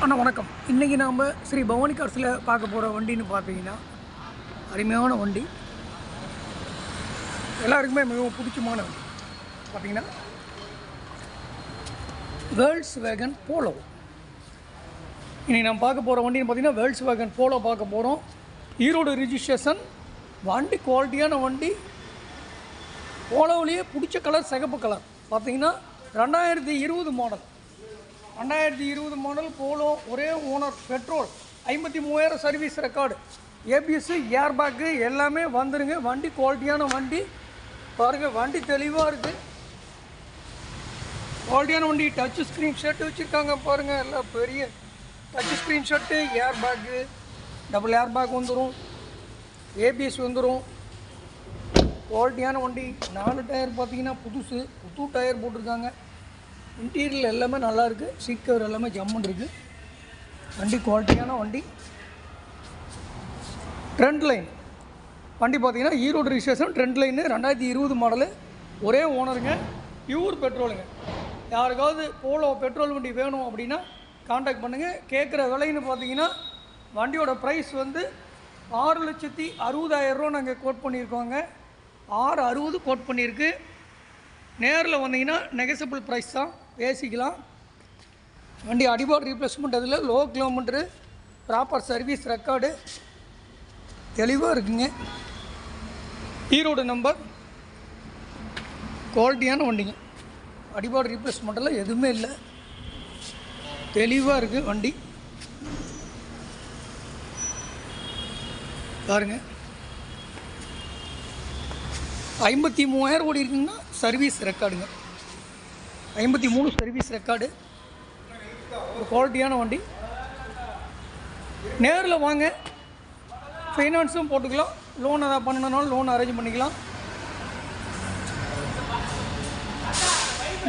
அண்ணா வணக்கம். இன்றைக்கி நாம் ஸ்ரீ பவானி கார்ஸில் பார்க்க போகிற வண்டின்னு பார்த்தீங்கன்னா அருமையான வண்டி, எல்லாருக்குமே மிகவும் பிடிச்சமான வண்டி. பார்த்திங்கன்னா வேர்ல்ட்ஸ் வேகன் போலோ. இன்றைக்கி நம்ம பார்க்க போகிற வண்டின்னு பார்த்திங்கன்னா வேர்ல்ட்ஸ் வேகன் போலோ பார்க்க போகிறோம். ஈரோடு ரிஜிஸ்ட்ரேஷன் வண்டி, குவாலிட்டியான வண்டி. போலோவிலேயே பிடிச்ச கலர் சிகப்பு கலர். பார்த்திங்கன்னா 2020 மாடல். 2020 மாடல் போலோ, ஒரே owner, petrol, 53,000 service record, ABS, air bag எல்லாமே வந்துடுங்க. வண்டி குவாலிட்டியான வண்டி பாருங்கள், வண்டி தெளிவாக இருக்குது, குவாலிட்டியான வண்டி. டச் ஸ்க்ரீன் ஷர்ட் வச்சுருக்காங்க பாருங்கள், எல்லாம் பெரிய டச் ஸ்க்ரீன் ஷர்ட்டு, air bag, double air bag வந்துடும், ஏபிஎஸ் வந்துடும். குவாலிட்டியான வண்டி. 4 டயர் பார்த்திங்கன்னா புது டயர் போட்டிருக்காங்க. இன்டீரியல் எல்லாமே நல்லாயிருக்கு, சீட் கவர் எல்லாமே ஜம்முன்னு இருக்குது. வண்டி குவாலிட்டியான வண்டி. ட்ரெண்ட் லைன் வண்டி பார்த்திங்கன்னா Erode registration, trend line, 2020 model, ஒரே ஓனருங்க, பியூர் பெட்ரோலுங்க. யாருக்காவது போலோ பெட்ரோல் வண்டி வேணும் அப்படின்னா கான்டாக்ட் பண்ணுங்கள். கேட்குற விலைன்னு பார்த்தீங்கன்னா வண்டியோட ப்ரைஸ் வந்து 6,60,000 நாங்கள் கோட் பண்ணியிருக்கோங்க. 6,60,000 கோட் பண்ணியிருக்கு. நேரில் வந்தீங்கன்னா நெகசபிள் ப்ரைஸ் தான், பேசிக்கலாம். வண்டி அடிபாடு ரீப்ளேஸ்மெண்ட், அதில் low kilometre, proper service record, தெளிவாக இருக்குங்க. ஈரோடு நம்பர், குவாலிட்டியான வண்டிங்க. அடிபாடு ரீப்ளேஸ்மெண்ட்டெல்லாம் எதுவுமே இல்லை, தெளிவாக இருக்குது வண்டி பாருங்க. 53,000 ஓடி இருக்குங்கன்னா சர்வீஸ் ரெக்கார்டுங்க. 53 service record. ஒரு குவாலிட்டியான வண்டி. நேரில் வாங்க, ஃபைனான்ஸும் போட்டுக்கலாம், லோன் எதாவது பண்ணணுனாலும் லோன் அரேஞ்ச் பண்ணிக்கலாம்.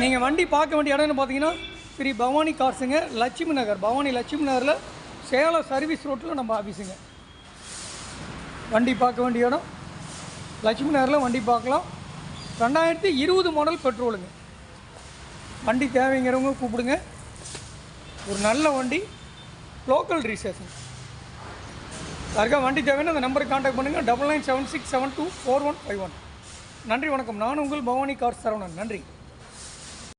நீங்கள் வண்டி பார்க்க வேண்டிய இடம்னு பார்த்தீங்கன்னா ஸ்ரீ பவானி கார்ஸுங்க, லட்சுமி நகர், பவானி லட்சுமி நகரில் சேலம் சர்வீஸ் ரோட்டில் நம்ம ஆஃபீஸுங்க. வண்டி பார்க்க வேண்டிய இடம் லட்சுமி நகரில் வண்டி பார்க்கலாம். 2020 மாடல் பெட்ரோலுங்க. வண்டி தேவைங்கிறவங்க கூப்பிடுங்க. ஒரு நல்ல வண்டி, லோக்கல் ரிஜிஸ்ட்ரேஷன். யாருக்கா வண்டி தேவைன்னா அந்த நம்பருக்கு கான்டாக்ட் பண்ணுங்கள். 9976724151. நன்றி, வணக்கம். நான் உங்கள் பவானி கார் சரவணன். நன்றி.